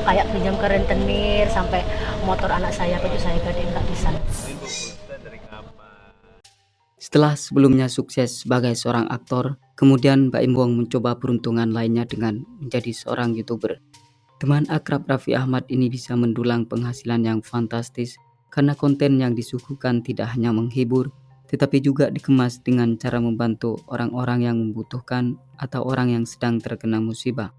kayak pinjam ke rentenir sampai motor anak saya itu saya gading nggak bisa. Setelah sebelumnya sukses sebagai seorang aktor, kemudian Mbak Im Wong mencoba peruntungan lainnya dengan menjadi seorang YouTuber. Teman akrab Raffi Ahmad ini bisa mendulang penghasilan yang fantastis karena konten yang disuguhkan tidak hanya menghibur, tetapi juga dikemas dengan cara membantu orang-orang yang membutuhkan atau orang yang sedang terkena musibah.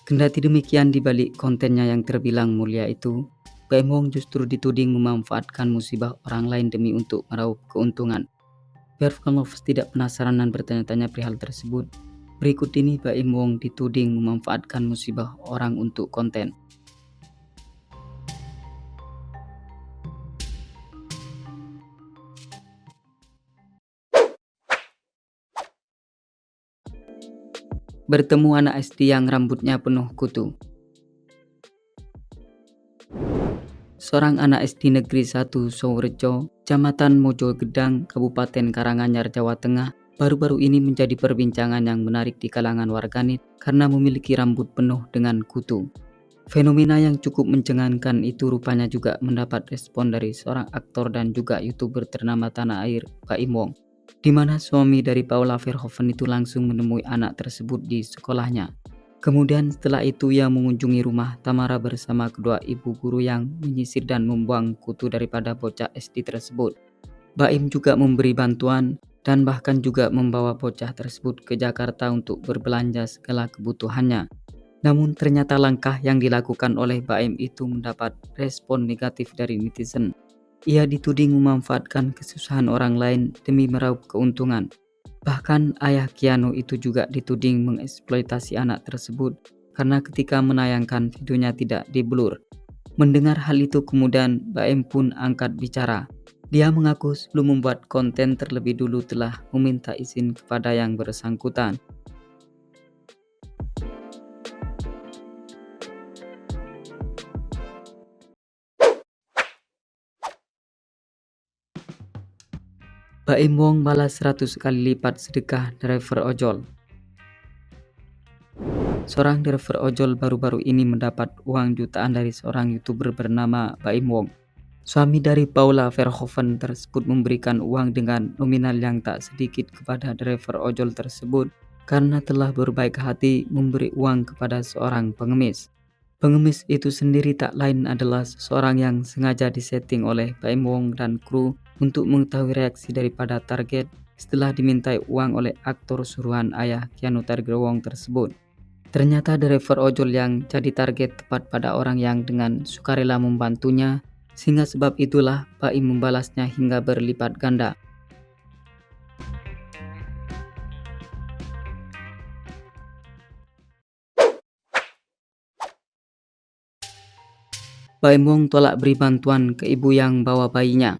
Kendati demikian, di balik kontennya yang terbilang mulia itu, Mbak Im Wong justru dituding memanfaatkan musibah orang lain demi untuk meraup keuntungan. Biar Lovers tidak penasaran dan bertanya-tanya perihal tersebut, berikut ini Mbak Im Wong dituding memanfaatkan musibah orang untuk konten. Bertemu anak SD yang rambutnya penuh kutu. Seorang anak SD Negeri 1 Sorejo, Kecamatan Mojogedang, Kabupaten Karanganyar, Jawa Tengah, baru-baru ini menjadi perbincangan yang menarik di kalangan warganet karena memiliki rambut penuh dengan kutu. Fenomena yang cukup mencengangkan itu rupanya juga mendapat respon dari seorang aktor dan juga YouTuber ternama tanah air, Mbak Im Wong, di mana suami dari Paula Verhoeven itu langsung menemui anak tersebut di sekolahnya. Kemudian setelah itu ia mengunjungi rumah Tamara bersama kedua ibu guru yang menyisir dan membuang kutu daripada bocah SD tersebut. Mbak Im juga memberi bantuan dan bahkan juga membawa bocah tersebut ke Jakarta untuk berbelanja segala kebutuhannya. Namun ternyata langkah yang dilakukan oleh Mbak Im itu mendapat respon negatif dari netizen. Ia dituding memanfaatkan kesusahan orang lain demi meraup keuntungan. Bahkan ayah Keanu itu juga dituding mengeksploitasi anak tersebut karena ketika menayangkan videonya tidak diblur. Mendengar hal itu kemudian Mbak Im pun angkat bicara. Dia mengaku sebelum membuat konten terlebih dulu telah meminta izin kepada yang bersangkutan. Mbak Im Wong balas 100 kali lipat sedekah driver ojol. Seorang driver ojol baru-baru ini mendapat uang jutaan dari seorang YouTuber bernama Mbak Im Wong. Suami dari Paula Verhoeven tersebut memberikan uang dengan nominal yang tak sedikit kepada driver ojol tersebut karena telah berbaik hati memberi uang kepada seorang pengemis. Pengemis itu sendiri tak lain adalah seseorang yang sengaja disetting oleh Mbak Im Wong dan kru untuk mengetahui reaksi daripada target setelah dimintai uang oleh aktor suruhan ayah Keanu Tiger Wong tersebut. Ternyata driver ojol yang jadi target tepat pada orang yang dengan sukarela membantunya, sehingga sebab itulah Mbak Im membalasnya hingga berlipat ganda. Mbak Im Wong tolak beri bantuan ke ibu yang bawa bayinya.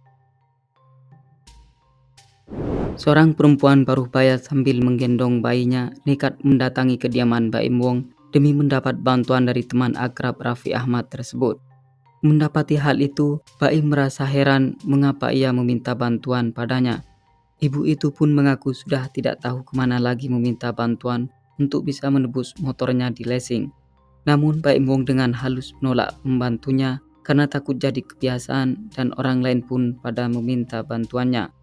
Seorang perempuan paruh baya sambil menggendong bayinya nekat mendatangi kediaman Mbak Im Wong demi mendapat bantuan dari teman akrab Raffi Ahmad tersebut. Mendapati hal itu, Mbak Im merasa heran mengapa ia meminta bantuan padanya. Ibu itu pun mengaku sudah tidak tahu kemana lagi meminta bantuan untuk bisa menebus motornya di leasing. Namun Mbak Im Wong dengan halus menolak membantunya karena takut jadi kebiasaan dan orang lain pun pada meminta bantuannya.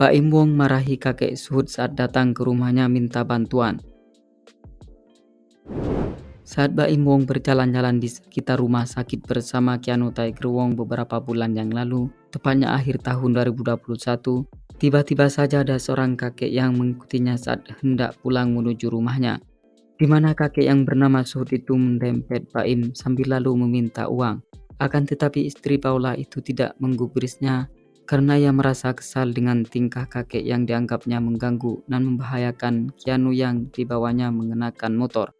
Mbak Im Wong marahi kakek Suhud saat datang ke rumahnya minta bantuan. Saat Mbak Im Wong berjalan-jalan di sekitar rumah sakit bersama Keanu Tiger Wong beberapa bulan yang lalu, tepatnya akhir tahun 2021, tiba-tiba saja ada seorang kakek yang mengikutinya saat hendak pulang menuju rumahnya, di mana kakek yang bernama Suhud itu mendempet Mbak Im sambil lalu meminta uang. Akan tetapi istri Paula itu tidak menggubrisnya karena ia merasa kesal dengan tingkah kakek yang dianggapnya mengganggu dan membahayakan Keanu yang dibawanya mengenakan motor.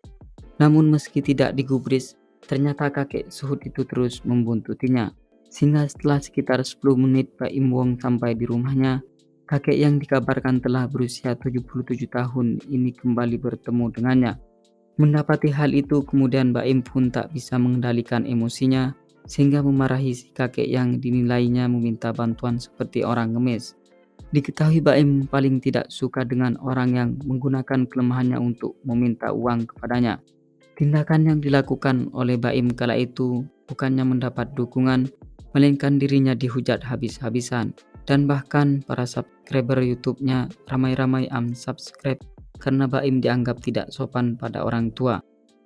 Namun meski tidak digubris, ternyata kakek Suhud itu terus membuntutinya. Sehingga setelah sekitar 10 menit Mbak Im Wong sampai di rumahnya, kakek yang dikabarkan telah berusia 77 tahun ini kembali bertemu dengannya. Mendapati hal itu kemudian Mbak Im pun tak bisa mengendalikan emosinya sehingga memarahi si kakek yang dinilainya meminta bantuan seperti orang ngemis. Diketahui Baim paling tidak suka dengan orang yang menggunakan kelemahannya untuk meminta uang kepadanya. Tindakan yang dilakukan oleh Baim kala itu bukannya mendapat dukungan, melainkan dirinya dihujat habis-habisan. Dan bahkan para subscriber YouTube-nya ramai-ramai unsubscribe karena Baim dianggap tidak sopan pada orang tua.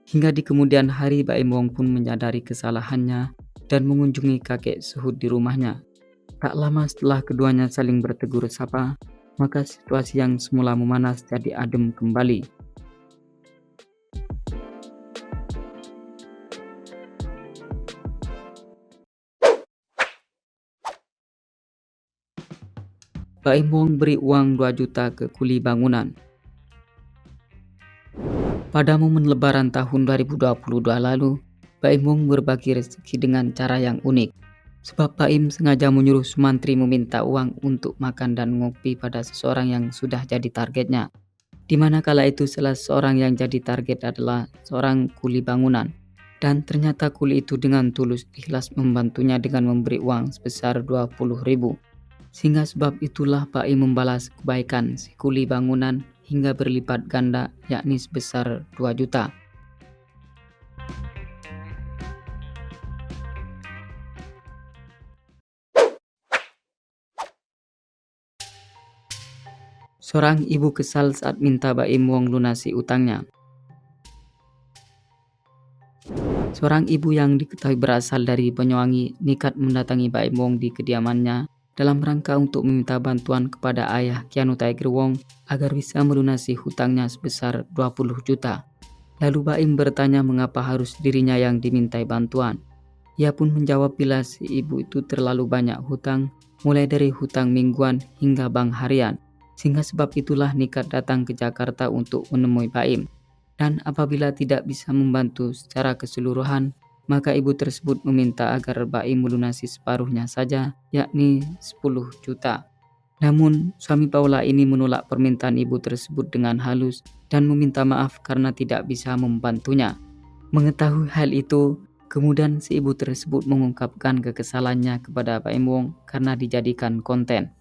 Hingga di kemudian hari Baim Wong pun menyadari kesalahannya dan mengunjungi kakek Suhud di rumahnya. Tak lama setelah keduanya saling bertegur sapa, maka situasi yang semula memanas jadi adem kembali. Baim Wong beri uang 2 juta ke kuli bangunan. Pada momen lebaran tahun 2022 lalu, Baim Wong berbagi rezeki dengan cara yang unik. Sebab Baim sengaja menyuruh Sumantri meminta uang untuk makan dan ngopi pada seseorang yang sudah jadi targetnya. Di mana kala itu salah seorang yang jadi target adalah seorang kuli bangunan. Dan ternyata kuli itu dengan tulus ikhlas membantunya dengan memberi uang sebesar 20.000. Sehingga sebab itulah Baim membalas kebaikan si kuli bangunan hingga berlipat ganda, yakni sebesar 2 juta. Seorang ibu kesal saat minta Baim Wong lunasi utangnya. Seorang ibu yang diketahui berasal dari Banyuwangi nekat mendatangi Baim Wong di kediamannya dalam rangka untuk meminta bantuan kepada ayah Keanu Tiger Wong agar bisa melunasi hutangnya sebesar 20 juta. Lalu Baim bertanya mengapa harus dirinya yang dimintai bantuan. Ia pun menjawab bila si ibu itu terlalu banyak hutang, mulai dari hutang mingguan hingga bank harian. Sehingga sebab itulah nekat datang ke Jakarta untuk menemui Baim. Dan apabila tidak bisa membantu secara keseluruhan, maka ibu tersebut meminta agar Baim melunasi separuhnya saja, yakni 10 juta. Namun, suami Paula ini menolak permintaan ibu tersebut dengan halus dan meminta maaf karena tidak bisa membantunya. Mengetahui hal itu, kemudian si ibu tersebut mengungkapkan kekesalannya kepada Baim Wong karena dijadikan konten.